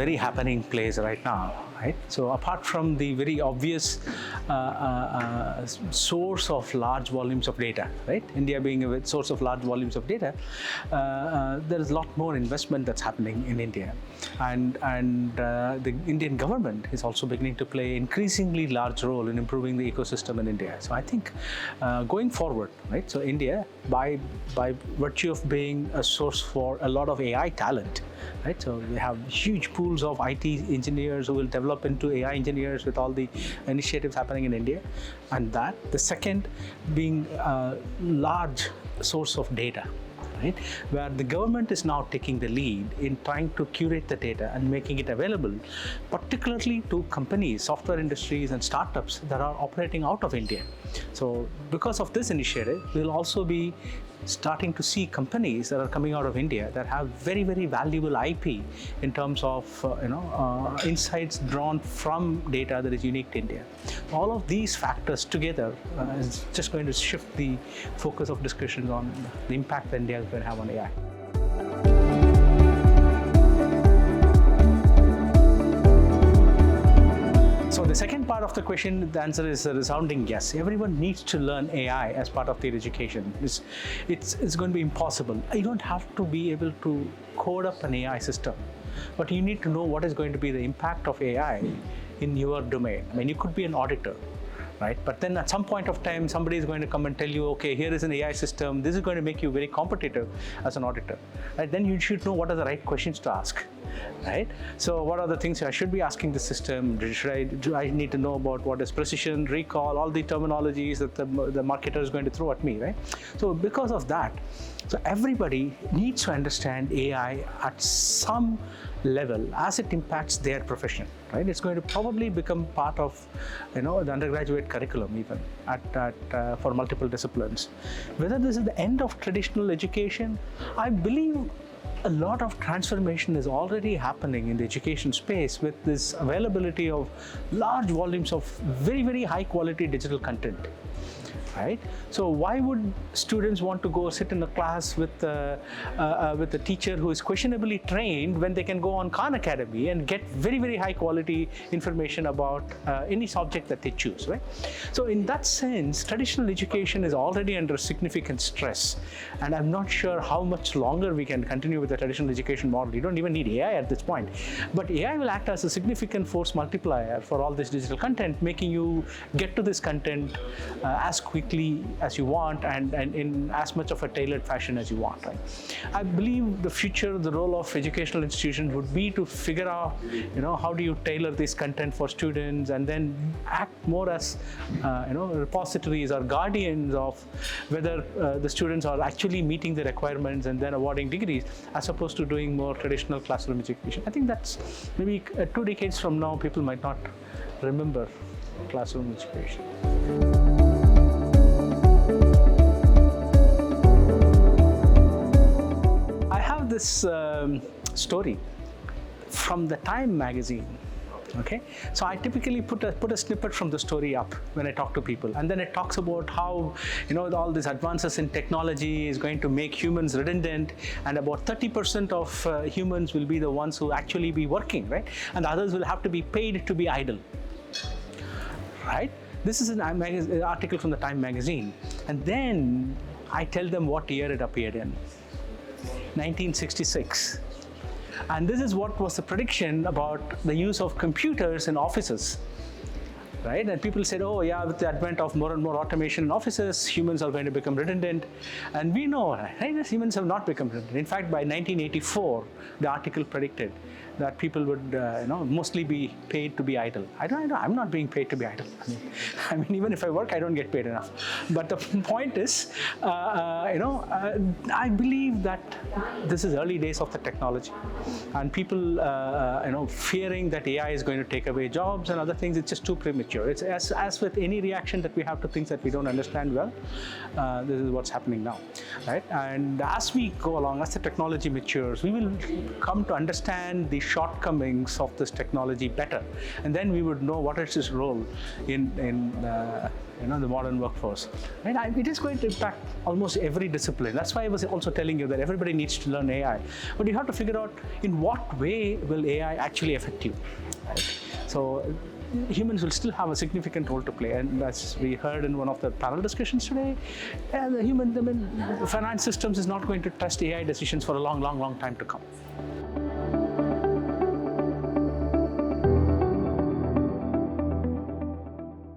very happening place right now, right? So apart from the very obvious source of large volumes of data, right? India being a source of large volumes of data, there is a lot more investment that's happening in India. And the Indian government is also beginning to play an increasingly large role in improving the ecosystem in India. So I think going forward, right? So India, by virtue of being a source for a lot of AI talent, right? So we have huge pools of IT engineers who will develop into AI engineers with all the initiatives happening in India. And that, the second being a large source of data, right? Where the government is now taking the lead in trying to curate the data and making it available, particularly to companies, software industries and startups that are operating out of India. So because of this initiative, we'll also be starting to see companies that are coming out of India that have very, very valuable IP in terms of insights drawn from data that is unique to India. All of these factors together is just going to shift the focus of discussions on the impact that India is going to have on AI. So the second part of the question, the answer is a resounding yes. Everyone needs to learn AI as part of their education. It's going to be impossible. You don't have to be able to code up an AI system, but you need to know what is going to be the impact of AI in your domain. I mean, you could be an auditor, right? But then at some point of time, somebody is going to come and tell you, okay, here is an AI system. This is going to make you very competitive as an auditor, right? Then you should know what are the right questions to ask, right? So what are the things I should be asking the system? Do I need to know about what is precision, recall, all the terminologies that the marketer is going to throw at me, right? So because of that, so everybody needs to understand AI at some level as it impacts their profession, right? It's going to probably become part of, the undergraduate curriculum even for multiple disciplines. Whether this is the end of traditional education, I believe a lot of transformation is already happening in the education space with this availability of large volumes of very, very high quality digital content. Right? So why would students want to go sit in a class with a teacher who is questionably trained when they can go on Khan Academy and get very, very high quality information about any subject that they choose, right? So in that sense, traditional education is already under significant stress, and I'm not sure how much longer we can continue with the traditional education model. You don't even need AI at this point, but AI will act as a significant force multiplier for all this digital content, making you get to this content as quickly as you want and in as much of a tailored fashion as you want, right? I believe the future, the role of educational institutions would be to figure out, how do you tailor this content for students and then act more as, repositories or guardians of whether the students are actually meeting the requirements and then awarding degrees, as opposed to doing more traditional classroom education. I think that's maybe 2 decades from now, people might not remember classroom education. This story from the Time magazine. Okay, so I typically put a snippet from the story up when I talk to people, and then it talks about how all these advances in technology is going to make humans redundant, and about 30% of humans will be the ones who actually be working, right? And the others will have to be paid to be idle, right? This is an article from the Time magazine, and then I tell them what year it appeared in. 1966. And this is what was the prediction about the use of computers in offices, right? And people said, oh yeah, with the advent of more and more automation in offices, humans are going to become redundant. And we know, right? Humans have not become redundant. In fact, by 1984, the article predicted that people would mostly be paid to be idle. I'm not being paid to be idle. I mean, even if I work, I don't get paid enough. But the point is, I believe that this is early days of the technology, and people, fearing that AI is going to take away jobs and other things, it's just too premature. It's as with any reaction that we have to things that we don't understand well, this is what's happening now. right? And as we go along, as the technology matures, we will come to understand the shortcomings of this technology better, and then we would know what is its role in the modern workforce. Right? And it is going to impact almost every discipline. That's why I was also telling you that everybody needs to learn AI, but you have to figure out in what way will AI actually affect you. Right? So humans will still have a significant role to play, and as we heard in one of the panel discussions today, the finance systems is not going to trust AI decisions for a long time to come.